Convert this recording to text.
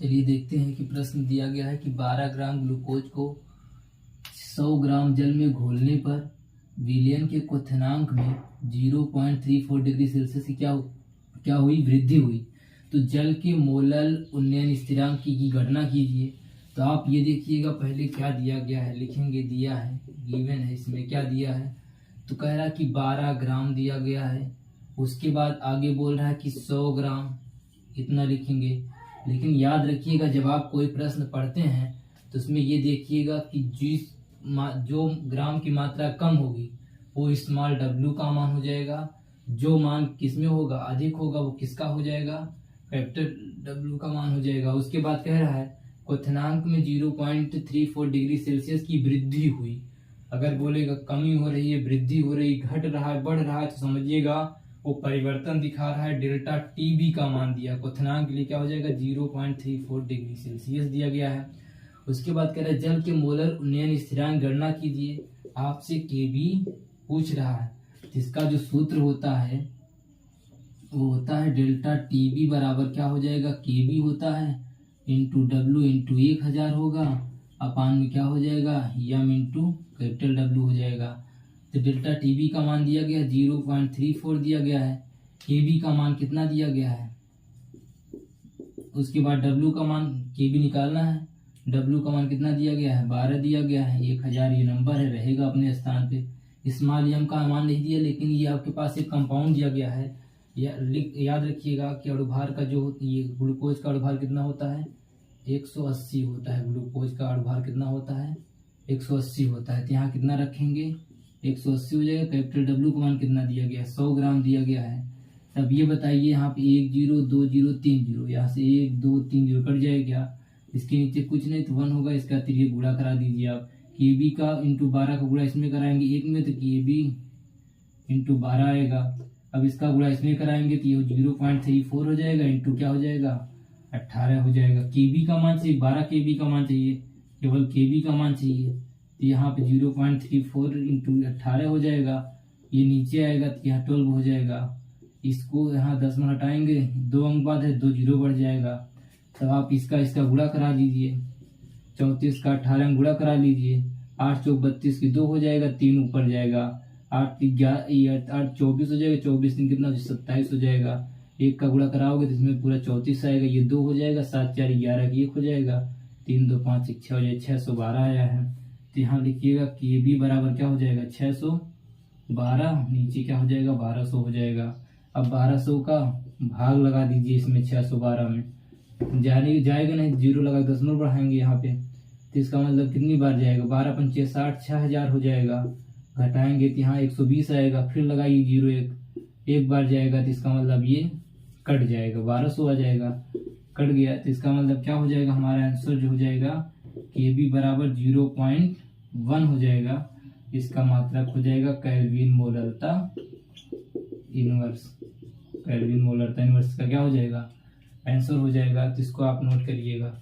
चलिए देखते हैं कि प्रश्न दिया गया है कि 12 ग्राम ग्लूकोज को 100 ग्राम जल में घोलने पर विलयन के क्वथनांक में 0.34 डिग्री सेल्सियस की क्या हुई वृद्धि हुई। तो जल के मोलल उन्नयन स्थिरांक की गणना कीजिए। तो आप ये देखिएगा पहले क्या दिया गया है, लिखेंगे दिया है, गिवन है, इसमें क्या दिया है तो कह रहा है कि 12 ग्राम दिया गया है। उसके बाद आगे बोल रहा है कि 100 ग्राम, इतना लिखेंगे। लेकिन याद रखिएगा जब आप कोई प्रश्न पढ़ते हैं तो उसमें ये देखिएगा कि जो ग्राम की मात्रा कम होगी वो स्मॉल w का मान हो जाएगा, जो मान किसमें होगा अधिक होगा वो किसका हो जाएगा, कैपिटल W का मान हो जाएगा। उसके बाद कह रहा है क्वथनांक में 0.34 डिग्री सेल्सियस की वृद्धि हुई। अगर बोलेगा कमी हो रही है, वृद्धि हो रही, घट रहा है, बढ़ रहा है तो समझिएगा वो परिवर्तन दिखा रहा है। डेल्टा TB का मान दिया, क्वथनांक के लिए क्या हो जाएगा 0.34 डिग्री सेल्सियस दिया गया है। उसके बाद कह रहा है जल के मोलर उन्नयन स्थिरांक गणना कीजिए। आपसे KB पूछ रहा है, इसका जो सूत्र होता है वो होता है डेल्टा TB बराबर क्या हो जाएगा, KB होता है इंटू W इंटू 1000 होगा, अपान में क्या हो जाएगा M इंटू कैपिटल W हो जाएगा। तो डेल्टा TB का मान दिया गया 0.34 दिया गया है, KB का मान कितना दिया गया है। उसके बाद W का मान KB निकालना है, W का मान कितना दिया गया है 12 दिया गया है, 1000 ये नंबर है, रहेगा अपने स्थान पे। स्मॉल m का मान नहीं दिया, लेकिन ये आपके पास एक कंपाउंड दिया गया है। याद रखिएगा कि अणुभार का जो ये ग्लूकोज का अणुभार कितना होता है 180 होता है। ग्लूकोज का अणुभार कितना होता है 180 होता है। तो यहाँ कितना रखेंगे 180 हो जाएगा। कैपिटल W का मान कितना दिया गया 100 ग्राम दिया गया है। तब ये बताइए यहाँ पे 1 0 2 0 3 0, यहाँ से 1 2 3 0 कट जाएगा। इसके नीचे कुछ नहीं तो 1 होगा, इसका तिरिय गुणा करा दीजिए आप। KB का इंटू 12 का गुणा इसमें कराएंगे एक में तो KB इंटू 12 आएगा। अब इसका गुणा इसमें कराएंगे तो ये 0.34 हो जाएगा इंटू क्या हो जाएगा 18 हो जाएगा। KB का मान चाहिए 12 KB का मान चाहिए, केवल KB का मान चाहिए। तो यहाँ पे 0.34 इंटू 18 हो जाएगा, ये नीचे आएगा तो यहाँ 12 हो जाएगा। इसको यहाँ 10 में हटाएंगे, 2 अंक बाद है 2 0 बढ़ जाएगा। तब आप इसका गुणा करा दीजिए, 34 का 18 गुणा करा लीजिए, 8 चौक 32 की 2 हो जाएगा, 3 ऊपर जाएगा, 8 24 हो जाएगा, 24 दिन कितना 27 हो जाएगा। 1 का गुणा कराओगे तो इसमें पूरा 34 आएगा, ये 2 हो जाएगा, 7 4 11 की 1 हो जाएगा, 3 2 5 6 हो जाएगा, 612 आया है। तो यहाँ लिखिएगा KB बराबर क्या हो जाएगा 612, नीचे क्या हो जाएगा 1200 हो जाएगा। अब 1200 का भाग लगा दीजिए इसमें 612 में, जाएगा नहीं, 0 लगा 10 बढ़ाएंगे यहाँ पे, तो इसका मतलब कितनी बार जाएगा 12 पंचे 60, 6000 हो जाएगा। घटाएंगे तो यहाँ 120 आएगा, फिर लगाइए 0 एक बार जाएगा तो इसका मतलब ये कट जाएगा, 1200 आ जाएगा, कट गया। तो इसका मतलब क्या हो जाएगा हमारा आंसर जो हो जाएगा KB बराबर 0.1 हो जाएगा। इसका मात्रक हो जाएगा केल्विन मोलरता इनवर्स। केल्विन मोलरता इनवर्स का क्या हो जाएगा आंसर हो जाएगा। तो इसको आप नोट करिएगा।